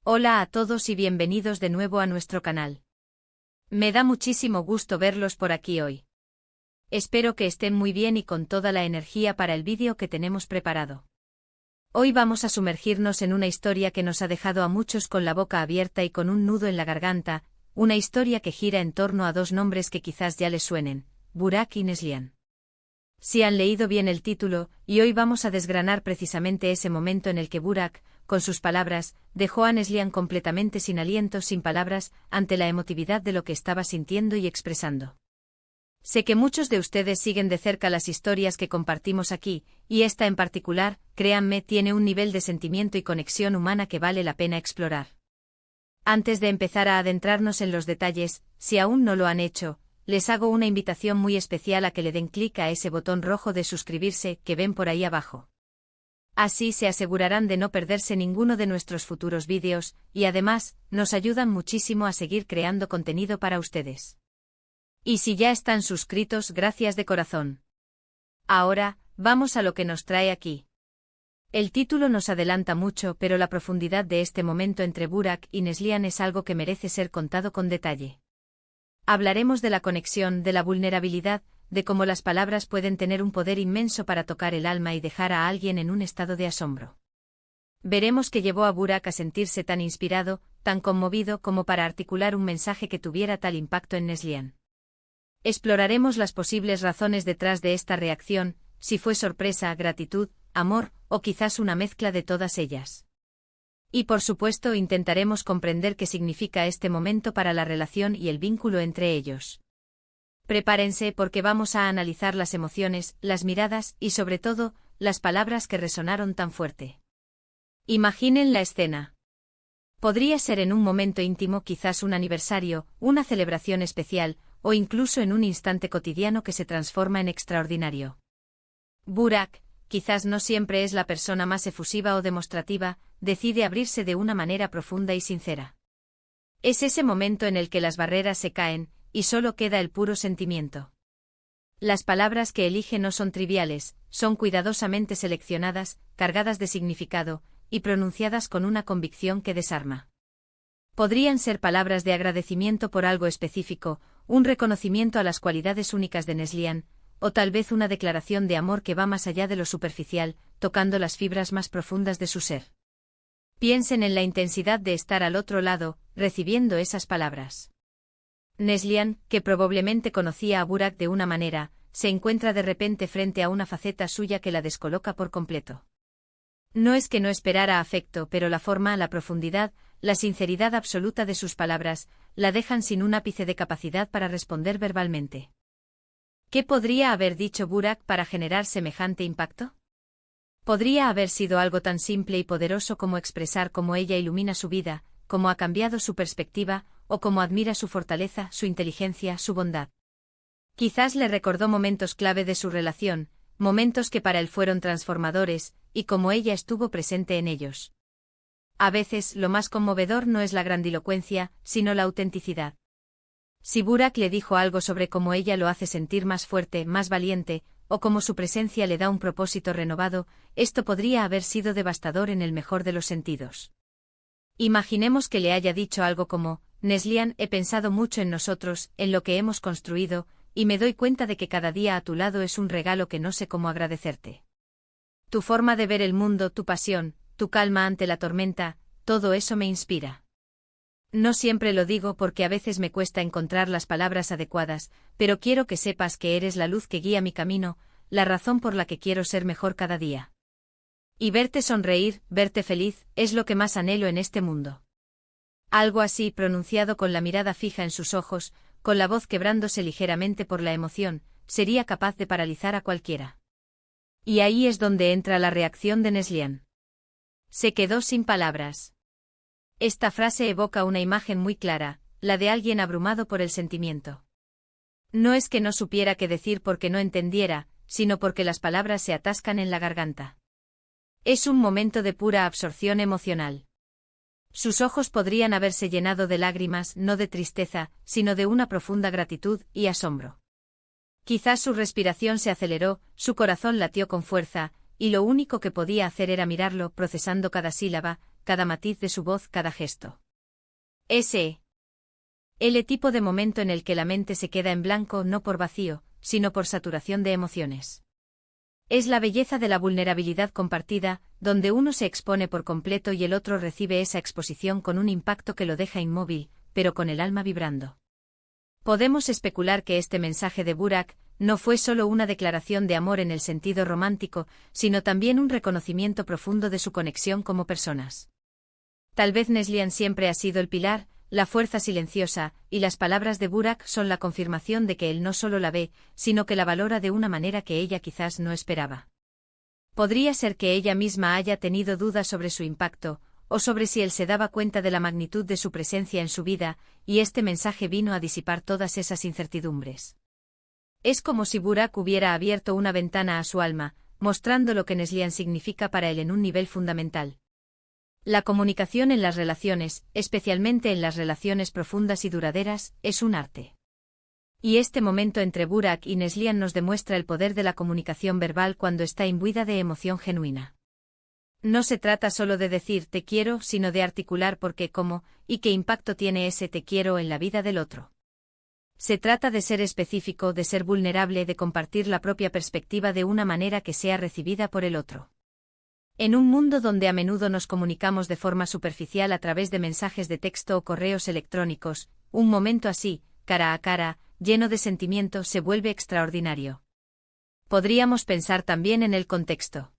Hola a todos y bienvenidos de nuevo a nuestro canal. Me da muchísimo gusto verlos por aquí hoy. Espero que estén muy bien y con toda la energía para el vídeo que tenemos preparado. Hoy vamos a sumergirnos en una historia que nos ha dejado a muchos con la boca abierta y con un nudo en la garganta, una historia que gira en torno a dos nombres que quizás ya les suenen, Burak y Neslihan. Si han leído bien el título, y hoy vamos a desgranar precisamente ese momento en el que Burak, con sus palabras, dejó a Neslihan completamente sin aliento, sin palabras, ante la emotividad de lo que estaba sintiendo y expresando. Sé que muchos de ustedes siguen de cerca las historias que compartimos aquí, y esta en particular, créanme, tiene un nivel de sentimiento y conexión humana que vale la pena explorar. Antes de empezar a adentrarnos en los detalles, si aún no lo han hecho, les hago una invitación muy especial a que le den clic a ese botón rojo de suscribirse que ven por ahí abajo. Así se asegurarán de no perderse ninguno de nuestros futuros vídeos, y además, nos ayudan muchísimo a seguir creando contenido para ustedes. Y si ya están suscritos, gracias de corazón. Ahora, vamos a lo que nos trae aquí. El título nos adelanta mucho, pero la profundidad de este momento entre Burak y Neslihan es algo que merece ser contado con detalle. Hablaremos de la conexión, de la vulnerabilidad, de cómo las palabras pueden tener un poder inmenso para tocar el alma y dejar a alguien en un estado de asombro. Veremos qué llevó a Burak a sentirse tan inspirado, tan conmovido como para articular un mensaje que tuviera tal impacto en Neslihan. Exploraremos las posibles razones detrás de esta reacción, si fue sorpresa, gratitud, amor, o quizás una mezcla de todas ellas. Y por supuesto intentaremos comprender qué significa este momento para la relación y el vínculo entre ellos. Prepárense porque vamos a analizar las emociones, las miradas y sobre todo, las palabras que resonaron tan fuerte. Imaginen la escena. Podría ser en un momento íntimo, quizás un aniversario, una celebración especial, o incluso en un instante cotidiano que se transforma en extraordinario. Burak, quizás no siempre es la persona más efusiva o demostrativa, decide abrirse de una manera profunda y sincera. Es ese momento en el que las barreras se caen, y solo queda el puro sentimiento. Las palabras que elige no son triviales, son cuidadosamente seleccionadas, cargadas de significado, y pronunciadas con una convicción que desarma. Podrían ser palabras de agradecimiento por algo específico, un reconocimiento a las cualidades únicas de Neslihan, o tal vez una declaración de amor que va más allá de lo superficial, tocando las fibras más profundas de su ser. Piensen en la intensidad de estar al otro lado, recibiendo esas palabras. Neslihan, que probablemente conocía a Burak de una manera, se encuentra de repente frente a una faceta suya que la descoloca por completo. No es que no esperara afecto, pero la forma, la profundidad, la sinceridad absoluta de sus palabras, la dejan sin un ápice de capacidad para responder verbalmente. ¿Qué podría haber dicho Burak para generar semejante impacto? Podría haber sido algo tan simple y poderoso como expresar cómo ella ilumina su vida, cómo ha cambiado su perspectiva, o cómo admira su fortaleza, su inteligencia, su bondad. Quizás le recordó momentos clave de su relación, momentos que para él fueron transformadores, y cómo ella estuvo presente en ellos. A veces, lo más conmovedor no es la grandilocuencia, sino la autenticidad. Si Burak le dijo algo sobre cómo ella lo hace sentir más fuerte, más valiente, o cómo su presencia le da un propósito renovado, esto podría haber sido devastador en el mejor de los sentidos. Imaginemos que le haya dicho algo como, Neslihan, he pensado mucho en nosotros, en lo que hemos construido, y me doy cuenta de que cada día a tu lado es un regalo que no sé cómo agradecerte. Tu forma de ver el mundo, tu pasión, tu calma ante la tormenta, todo eso me inspira. No siempre lo digo porque a veces me cuesta encontrar las palabras adecuadas, pero quiero que sepas que eres la luz que guía mi camino, la razón por la que quiero ser mejor cada día. Y verte sonreír, verte feliz, es lo que más anhelo en este mundo. Algo así pronunciado con la mirada fija en sus ojos, con la voz quebrándose ligeramente por la emoción, sería capaz de paralizar a cualquiera. Y ahí es donde entra la reacción de Neslihan. Se quedó sin palabras. Esta frase evoca una imagen muy clara, la de alguien abrumado por el sentimiento. No es que no supiera qué decir porque no entendiera, sino porque las palabras se atascan en la garganta. Es un momento de pura absorción emocional. Sus ojos podrían haberse llenado de lágrimas, no de tristeza, sino de una profunda gratitud y asombro. Quizás su respiración se aceleró, su corazón latió con fuerza, y lo único que podía hacer era mirarlo, procesando cada sílaba, cada matiz de su voz, cada gesto. El tipo de momento en el que la mente se queda en blanco no por vacío, sino por saturación de emociones. Es la belleza de la vulnerabilidad compartida, donde uno se expone por completo y el otro recibe esa exposición con un impacto que lo deja inmóvil, pero con el alma vibrando. Podemos especular que este mensaje de Burak no fue solo una declaración de amor en el sentido romántico, sino también un reconocimiento profundo de su conexión como personas. Tal vez Neslihan siempre ha sido el pilar, la fuerza silenciosa, y las palabras de Burak son la confirmación de que él no solo la ve, sino que la valora de una manera que ella quizás no esperaba. Podría ser que ella misma haya tenido dudas sobre su impacto, o sobre si él se daba cuenta de la magnitud de su presencia en su vida, y este mensaje vino a disipar todas esas incertidumbres. Es como si Burak hubiera abierto una ventana a su alma, mostrando lo que Neslihan significa para él en un nivel fundamental. La comunicación en las relaciones, especialmente en las relaciones profundas y duraderas, es un arte. Y este momento entre Burak y Neslihan nos demuestra el poder de la comunicación verbal cuando está imbuida de emoción genuina. No se trata solo de decir te quiero, sino de articular por qué, cómo, y qué impacto tiene ese te quiero en la vida del otro. Se trata de ser específico, de ser vulnerable, de compartir la propia perspectiva de una manera que sea recibida por el otro. En un mundo donde a menudo nos comunicamos de forma superficial a través de mensajes de texto o correos electrónicos, un momento así, cara a cara, lleno de sentimiento, se vuelve extraordinario. Podríamos pensar también en el contexto.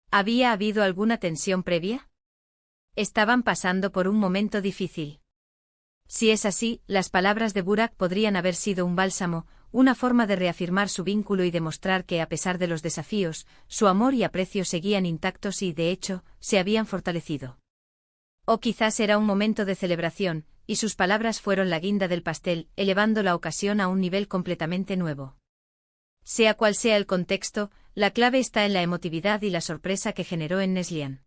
¿Había habido alguna tensión previa? ¿Estaban pasando por un momento difícil? Si es así, las palabras de Burak podrían haber sido un bálsamo, una forma de reafirmar su vínculo y demostrar que a pesar de los desafíos, su amor y aprecio seguían intactos y, de hecho, se habían fortalecido. O quizás era un momento de celebración, y sus palabras fueron la guinda del pastel, elevando la ocasión a un nivel completamente nuevo. Sea cual sea el contexto, la clave está en la emotividad y la sorpresa que generó en Neslihan.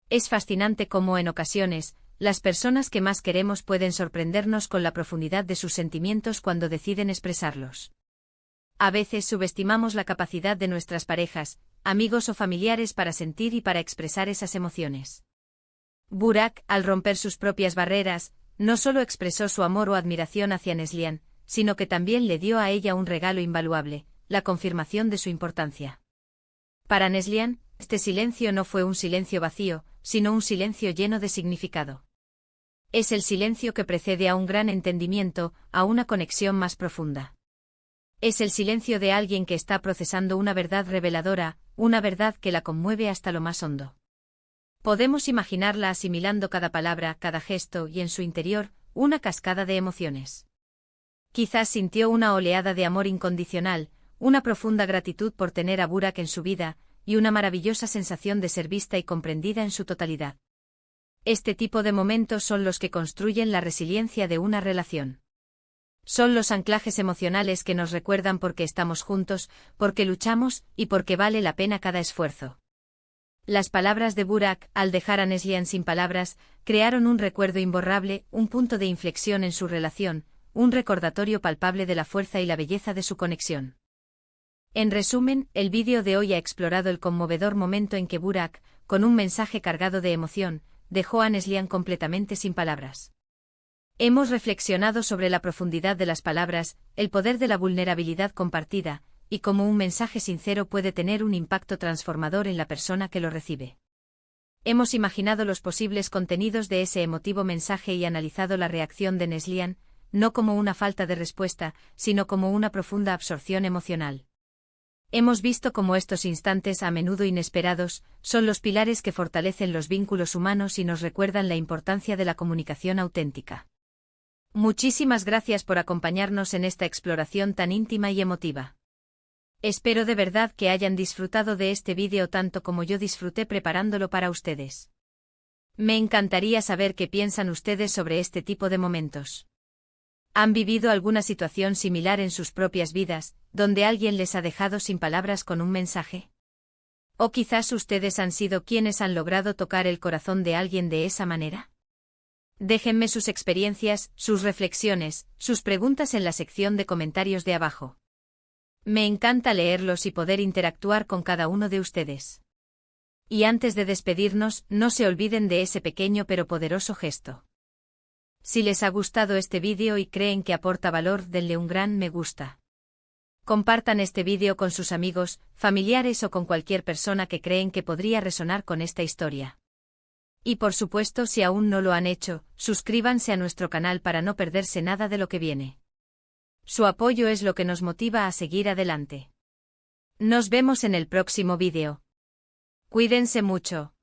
Es fascinante cómo en ocasiones, las personas que más queremos pueden sorprendernos con la profundidad de sus sentimientos cuando deciden expresarlos. A veces subestimamos la capacidad de nuestras parejas, amigos o familiares para sentir y para expresar esas emociones. Burak, al romper sus propias barreras, no solo expresó su amor o admiración hacia Neslihan, sino que también le dio a ella un regalo invaluable, la confirmación de su importancia. Para Neslihan, este silencio no fue un silencio vacío, sino un silencio lleno de significado. Es el silencio que precede a un gran entendimiento, a una conexión más profunda. Es el silencio de alguien que está procesando una verdad reveladora, una verdad que la conmueve hasta lo más hondo. Podemos imaginarla asimilando cada palabra, cada gesto y en su interior, una cascada de emociones. Quizás sintió una oleada de amor incondicional, una profunda gratitud por tener a Burak en su vida, y una maravillosa sensación de ser vista y comprendida en su totalidad. Este tipo de momentos son los que construyen la resiliencia de una relación. Son los anclajes emocionales que nos recuerdan por qué estamos juntos, por qué luchamos y por qué vale la pena cada esfuerzo. Las palabras de Burak, al dejar a Neslihan sin palabras, crearon un recuerdo imborrable, un punto de inflexión en su relación, un recordatorio palpable de la fuerza y la belleza de su conexión. En resumen, el vídeo de hoy ha explorado el conmovedor momento en que Burak, con un mensaje cargado de emoción, dejó a Neslihan completamente sin palabras. Hemos reflexionado sobre la profundidad de las palabras, el poder de la vulnerabilidad compartida, y cómo un mensaje sincero puede tener un impacto transformador en la persona que lo recibe. Hemos imaginado los posibles contenidos de ese emotivo mensaje y analizado la reacción de Neslihan, no como una falta de respuesta, sino como una profunda absorción emocional. Hemos visto cómo estos instantes, a menudo inesperados, son los pilares que fortalecen los vínculos humanos y nos recuerdan la importancia de la comunicación auténtica. Muchísimas gracias por acompañarnos en esta exploración tan íntima y emotiva. Espero de verdad que hayan disfrutado de este vídeo tanto como yo disfruté preparándolo para ustedes. Me encantaría saber qué piensan ustedes sobre este tipo de momentos. ¿Han vivido alguna situación similar en sus propias vidas, donde alguien les ha dejado sin palabras con un mensaje? ¿O quizás ustedes han sido quienes han logrado tocar el corazón de alguien de esa manera? Déjenme sus experiencias, sus reflexiones, sus preguntas en la sección de comentarios de abajo. Me encanta leerlos y poder interactuar con cada uno de ustedes. Y antes de despedirnos, no se olviden de ese pequeño pero poderoso gesto. Si les ha gustado este vídeo y creen que aporta valor, denle un gran me gusta. Compartan este vídeo con sus amigos, familiares o con cualquier persona que creen que podría resonar con esta historia. Y por supuesto, si aún no lo han hecho, suscríbanse a nuestro canal para no perderse nada de lo que viene. Su apoyo es lo que nos motiva a seguir adelante. Nos vemos en el próximo vídeo. Cuídense mucho.